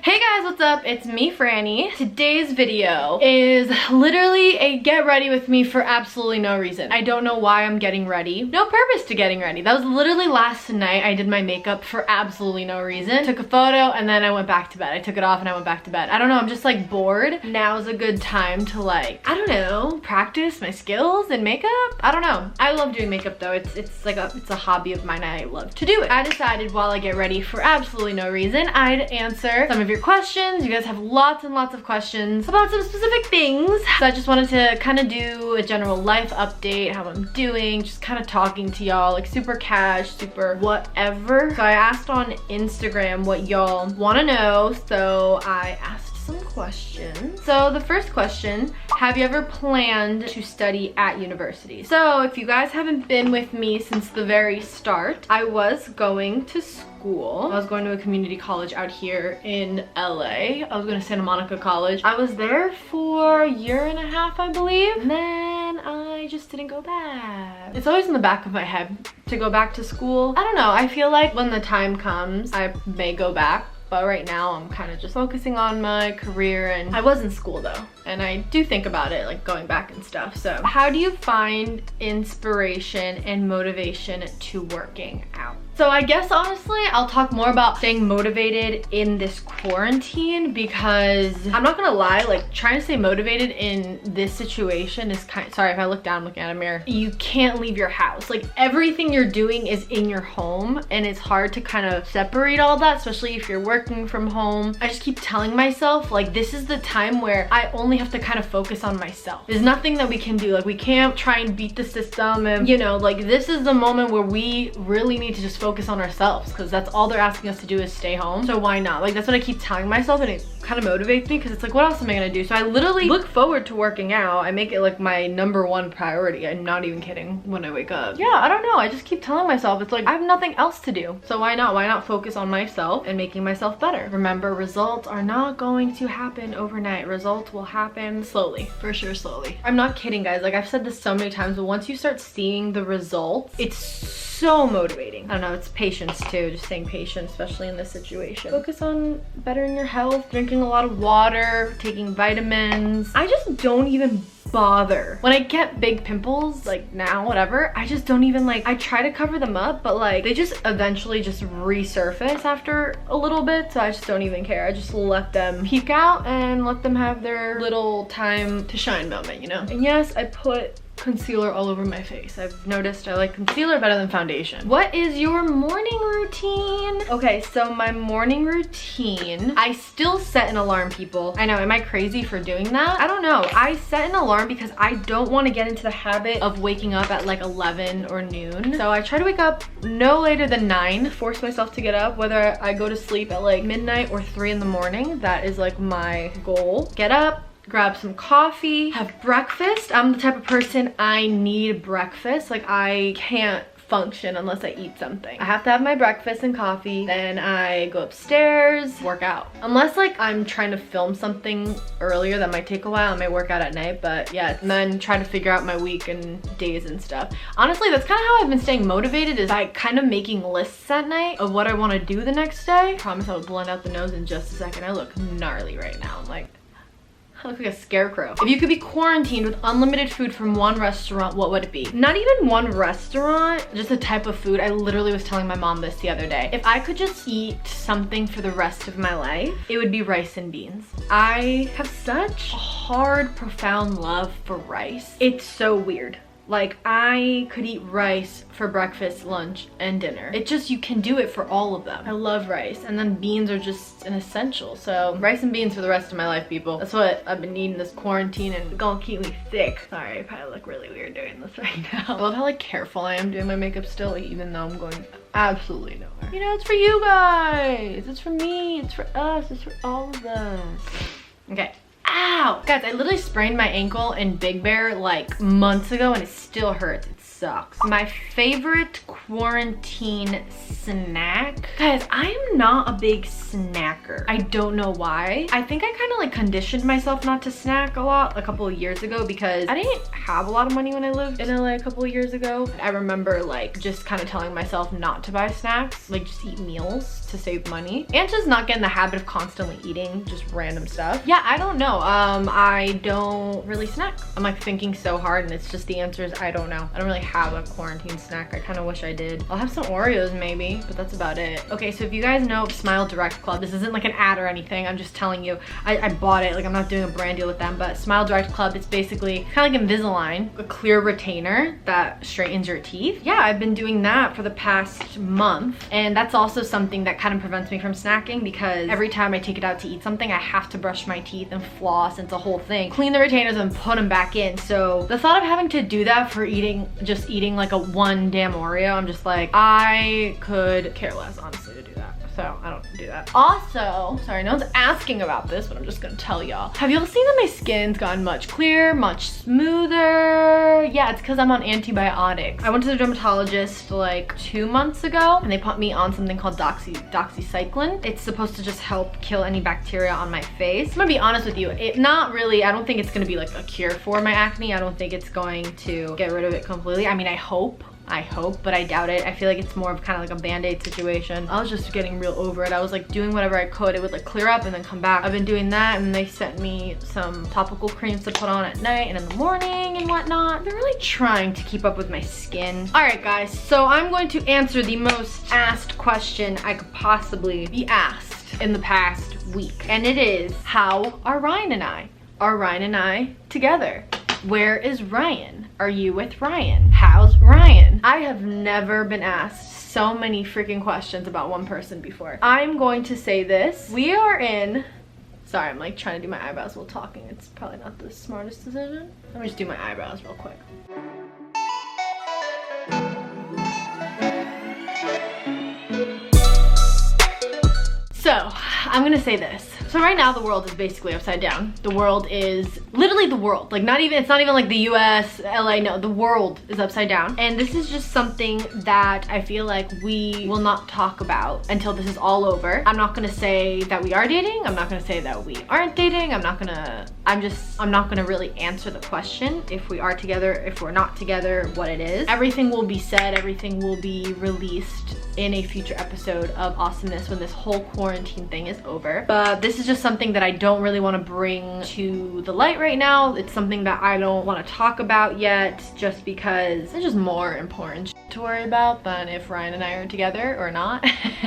Hey guys, what's up? It's me, Franny. Today's video is literally a get ready with me for absolutely no reason. I don't know why I'm getting ready. No purpose to getting ready. That was literally last night. I did my makeup for absolutely no reason. Took a photo and then I went back to bed. I took it off and I went back to bed. I don't know, I'm just like bored. Now's a good time to like, I don't know, practice my skills in makeup. I don't know. I love doing makeup though. It's a hobby of mine. I love to do it. I decided while I get ready for absolutely no reason, I'd answer some of your questions. You guys have lots and lots of questions about some specific things. So I just wanted to kind of do a general life update, how I'm doing, just kind of talking to y'all, like super cash, super whatever. So I asked on Instagram what y'all want to know, so I asked some questions. So the first question, have you ever planned to study at university? So if you guys haven't been with me since the very start, I was going to school. I was going to a community college out here in LA. I was going to Santa Monica College. I was there for a year and a half, I believe. And then I just didn't go back. It's always in the back of my head to go back to school. I don't know. I feel like when the time comes, I may go back. But right now I'm kind of just focusing on my career, and I was in school though. And I do think about it, like going back and stuff. So how do you find inspiration and motivation to working out? So I guess honestly, I'll talk more about staying motivated in this quarantine, because I'm not gonna lie, like trying to stay motivated in this situation is sorry if I look down, I'm looking at a mirror. You can't leave your house. Like everything you're doing is in your home, and it's hard to kind of separate all that, especially if you're working from home. I just keep telling myself like this is the time where I only have to kind of focus on myself. There's nothing that we can do. Like we can't try and beat the system, and you know, like this is the moment where we really need to just focus on ourselves, because that's all they're asking us to do is stay home. So why not? Like that's what I keep telling myself, and it kind of motivates me because it's like, what else am I gonna do? So I literally look forward to working out. I make it like my #1 priority. I'm not even kidding when I wake up. Yeah, I don't know. I just keep telling myself it's like I have nothing else to do. So why not? Why not focus on myself and making myself better? Remember, results are not going to happen overnight. Results will happen slowly, for sure, slowly. I'm not kidding, guys. Like I've said this so many times, but once you start seeing the results, it's so motivating. I don't know, it's patience too, just staying patient, especially in this situation. Focus on bettering your health, drinking a lot of water, taking vitamins. I just don't even bother. When I get big pimples, like now, whatever, I just don't even like, I try to cover them up, but like they just eventually just resurface after a little bit, so I just don't even care. I just let them peek out and let them have their little time to shine moment, you know? And yes, I put concealer all over my face. I've noticed I like concealer better than foundation. What is your morning routine? Okay, so my morning routine, I still set an alarm, people. I know, am I crazy for doing that? I don't know. I set an alarm because I don't want to get into the habit of waking up at like 11 or noon. So I try to wake up no later than 9, force myself to get up, whether I go to sleep at like midnight or 3 in the morning. That is like my goal. Get up, grab some coffee, have breakfast. I'm the type of person, I need breakfast. Like I can't function unless I eat something. I have to have my breakfast and coffee, then I go upstairs, work out. Unless like I'm trying to film something earlier that might take a while, I may work out at night, but yeah, and then try to figure out my week and days and stuff. Honestly, that's kind of how I've been staying motivated, is by kind of making lists at night of what I want to do the next day. I promise I'll blend out the nose in just a second. I look gnarly right now. I'm like, I look like a scarecrow. If you could be quarantined with unlimited food from one restaurant, what would it be? Not even one restaurant, just a type of food. I literally was telling my mom this the other day. If I could just eat something for the rest of my life, it would be rice and beans. I have such a hard, profound love for rice. It's so weird. Like I could eat rice for breakfast, lunch, and dinner. It just, you can do it for all of them. I love rice, and then beans are just an essential. So rice and beans for the rest of my life, people. That's what I've been eating this quarantine, and it's gonna keep me thick. Sorry, I probably look really weird doing this right now. I love how like careful I am doing my makeup still, like, even though I'm going absolutely nowhere. You know, it's for you guys. It's for me, it's for us, it's for all of us. Okay. Ow! Guys, I literally sprained my ankle in Big Bear like months ago and it still hurts. It sucks. My favorite quarantine snack? Guys, I am not a big snacker. I don't know why. I think I kind of like conditioned myself not to snack a lot a couple of years ago because I didn't have a lot of money when I lived in LA a couple of years ago. I remember like just kind of telling myself not to buy snacks, like just eat meals to save money and just not get in the habit of constantly eating just random stuff. Yeah, I don't know. I don't really snack. I'm like thinking so hard and it's just the answer is I don't know. I don't really have a quarantine snack. I kind of wish I did. I'll have some Oreos maybe, but that's about it. Okay, so if you guys know Smile Direct Club, this isn't like an ad or anything. I'm just telling you, I bought it. Like I'm not doing a brand deal with them, but Smile Direct Club, it's basically kind of like Invisalign, a clear retainer that straightens your teeth. Yeah, I've been doing that for the past month. And that's also something that kind of prevents me from snacking because every time I take it out to eat something, I have to brush my teeth and floss. It's a whole thing. Clean the retainers and put them back in. So the thought of having to do that for just eating like a one damn Oreo, I'm just like, I could care less honestly to do that. So I don't do that. Also, sorry, no one's asking about this, but I'm just gonna tell y'all. Have y'all seen that my skin's gotten much clearer, much smoother? Yeah, it's because I'm on antibiotics. I went to the dermatologist like 2 months ago and they put me on something called doxycycline. It's supposed to just help kill any bacteria on my face. I'm gonna be honest with you, not really, I don't think it's gonna be like a cure for my acne. I don't think it's going to get rid of it completely. I mean, I hope, but I doubt it. I feel like it's more of kind of like a band-aid situation. I was just getting real over it. I was like doing whatever I could. It would like clear up and then come back. I've been doing that and they sent me some topical creams to put on at night and in the morning and whatnot. They're really trying to keep up with my skin. All right, guys, so I'm going to answer the most asked question I could possibly be asked in the past week. And it is, how are Ryan and I? Are Ryan and I together? Where is Ryan? Are you with Ryan? How's Ryan? I have never been asked so many freaking questions about one person before. I'm going to say this. We are in, sorry, I'm like trying to do my eyebrows while talking. It's probably not the smartest decision. Let me just do my eyebrows real quick. So, I'm gonna say this. So right now the world is basically upside down. The world is literally the world. Like it's not even like the US, LA, no, the world is upside down. And this is just something that I feel like we will not talk about until this is all over. I'm not gonna say that we are dating. I'm not gonna say that we aren't dating. I'm not gonna really answer the question if we are together, if we're not together, what it is. Everything will be said, everything will be released in a future episode of Awesomeness when this whole quarantine thing is over. But this is just something that I don't really want to bring to the light right now. It's something that I don't want to talk about yet just because it's just more important to worry about than if Ryan and I are together or not.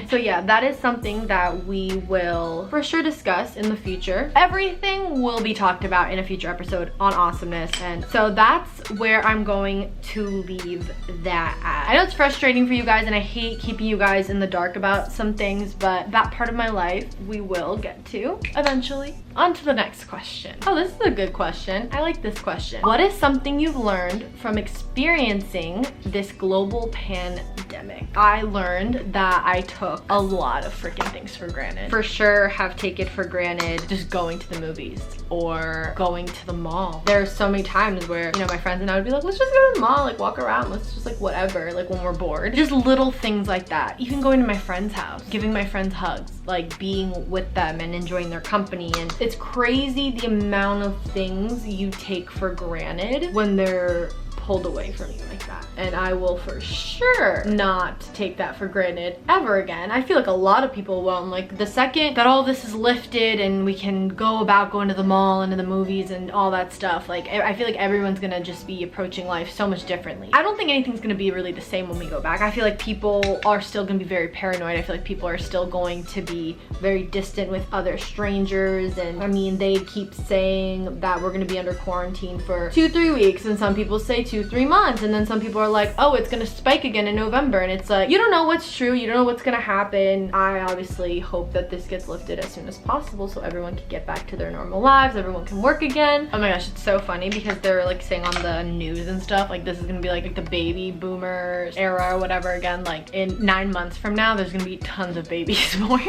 So yeah, that is something that we will for sure discuss in the future. Everything will be talked about in a future episode on Awesomeness, and so that's where I'm going to leave that at. I know it's frustrating for you guys and I hate keeping you guys in the dark about some things, but that part of my life we will get to eventually. On to the next question. Oh, this is a good question. I like this question. What is something you've learned from experiencing this global pandemic? I learned that I took a lot of freaking things for granted. For sure have taken for granted just going to the movies or going to the mall. There are so many times where, you know, my friends and I would be like, let's just go to the mall, like walk around, let's just like whatever, like when we're bored. Just little things like that. Even going to my friend's house, giving my friends hugs, like being with them and enjoying their company. And it's crazy the amount of things you take for granted when they're pulled away from you like that. And I will for sure not take that for granted ever again. I feel like a lot of people won't. Like the second that all this is lifted and we can go about going to the mall and to the movies and all that stuff, like I feel like everyone's gonna just be approaching life so much differently. I don't think anything's gonna be really the same when we go back. I feel like people are still gonna be very paranoid. I feel like people are still going to be very distant with other strangers, and I mean they keep saying that we're gonna be under quarantine for 2-3 weeks, and some people say 2 2-3 months. And then some people are like, oh, it's gonna spike again in November. And it's like, you don't know what's true. You don't know what's gonna happen. I obviously hope that this gets lifted as soon as possible so everyone can get back to their normal lives. Everyone can work again. Oh my gosh, it's so funny because they're like saying on the news and stuff, like this is gonna be like the baby boomers era or whatever again. Like in 9 months from now, there's gonna be tons of babies born.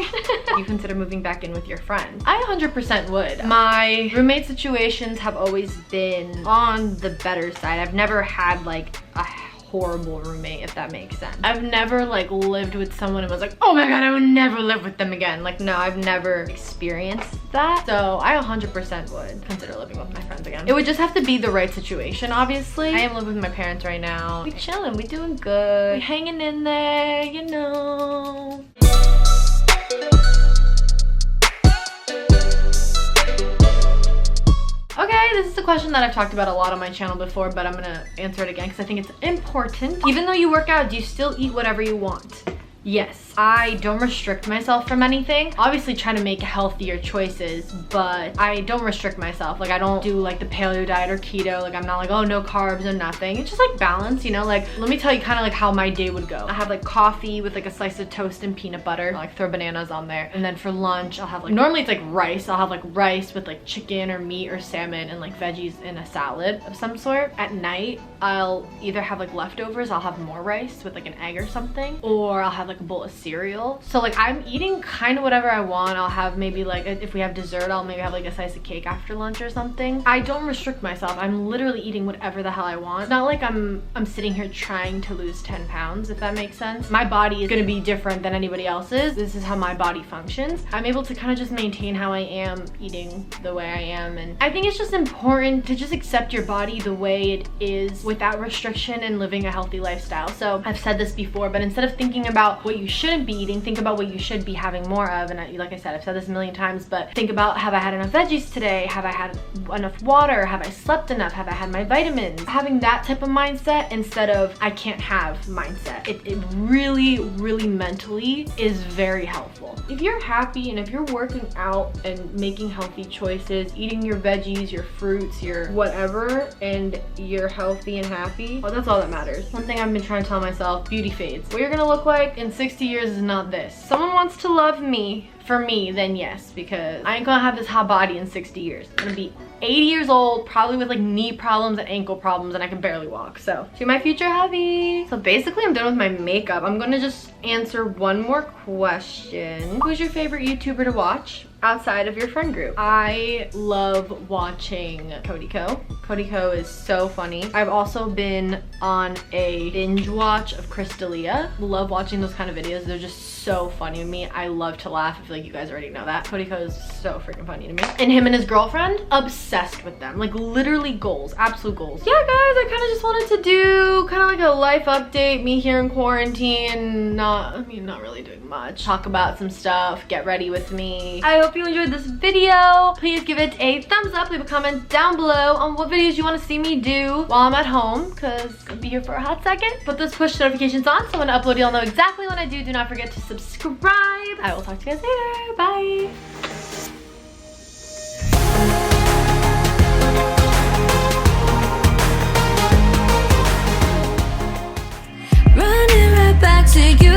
You consider moving back in with your friend? I 100% would. My roommate situations have always been on the better side. I've never had like a horrible roommate, if that makes sense. I've never like lived with someone and was like, oh my god, I would never live with them again. Like, no, I've never experienced that. So I 100% would consider living with my friends again. It would just have to be the right situation, obviously. I am living with my parents right now. We chilling, we doing good. We hanging in there, you know. Okay, this is a question that I've talked about a lot on my channel before, but I'm gonna answer it again because I think it's important. Even though you work out, do you still eat whatever you want? Yes, I don't restrict myself from anything. Obviously trying to make healthier choices, but I don't restrict myself. Like I don't do like the paleo diet or keto. Like I'm not like, oh, no carbs or nothing. It's just like balance, you know? Like let me tell you kind of like how my day would go. I have like coffee with like a slice of toast and peanut butter. I'll like throw bananas on there. And then for lunch, I'll have like, normally it's like rice. I'll have like rice with like chicken or meat or salmon and like veggies in a salad of some sort. At night, I'll either have like leftovers. I'll have more rice with like an egg or something, or I'll have like a bowl of cereal. So like I'm eating kind of whatever I want. I'll have maybe like, if we have dessert, I'll maybe have like a slice of cake after lunch or something. I don't restrict myself. I'm literally eating whatever the hell I want. It's not like I'm sitting here trying to lose 10 pounds, if that makes sense. My body is gonna be different than anybody else's. This is how my body functions. I'm able to kind of just maintain how I am eating the way I am. And I think it's just important to just accept your body the way it is without restriction and living a healthy lifestyle. So I've said this before, but instead of thinking about what you shouldn't be eating, think about what you should be having more of. And like I said, I've said this a million times, but think about, have I had enough veggies today? Have I had enough water? Have I slept enough? Have I had my vitamins? Having that type of mindset instead of I can't have mindset. It really, really mentally is very helpful. If you're happy and if you're working out and making healthy choices, eating your veggies, your fruits, your whatever, and you're healthy and happy, well, that's all that matters. One thing I've been trying to tell myself, beauty fades. What you're gonna look like in 60 years is not this. Someone wants to love me for me, then yes, because I ain't gonna have this hot body in 60 years. I'm gonna be 80 years old, probably with like knee problems and ankle problems, and I can barely walk. So to my future hubby. So basically I'm done with my makeup. I'm gonna just answer one more question. Who's your favorite YouTuber to watch outside of your friend group? I love watching Cody Co. Cody Co is so funny. I've also been on a binge watch of Crystalia. Love watching those kind of videos. They're just so funny to me. I love to laugh. I feel like you guys already know that. Cody Co is so freaking funny to me. And him and his girlfriend, obsessed with them. Like literally goals, absolute goals. Yeah guys, I kind of just wanted to do kind of like a life update. Me here in quarantine, not really doing much. Talk about some stuff, get ready with me. I hope you enjoyed this video. Please give it a thumbs up, leave a comment down below on what videos you want to see me do while I'm at home, because I'll be here for a hot second. Put those push notifications on so when I upload you'll know exactly when I do. Do not forget to subscribe. I will talk to you guys later. Bye. Running right back to you.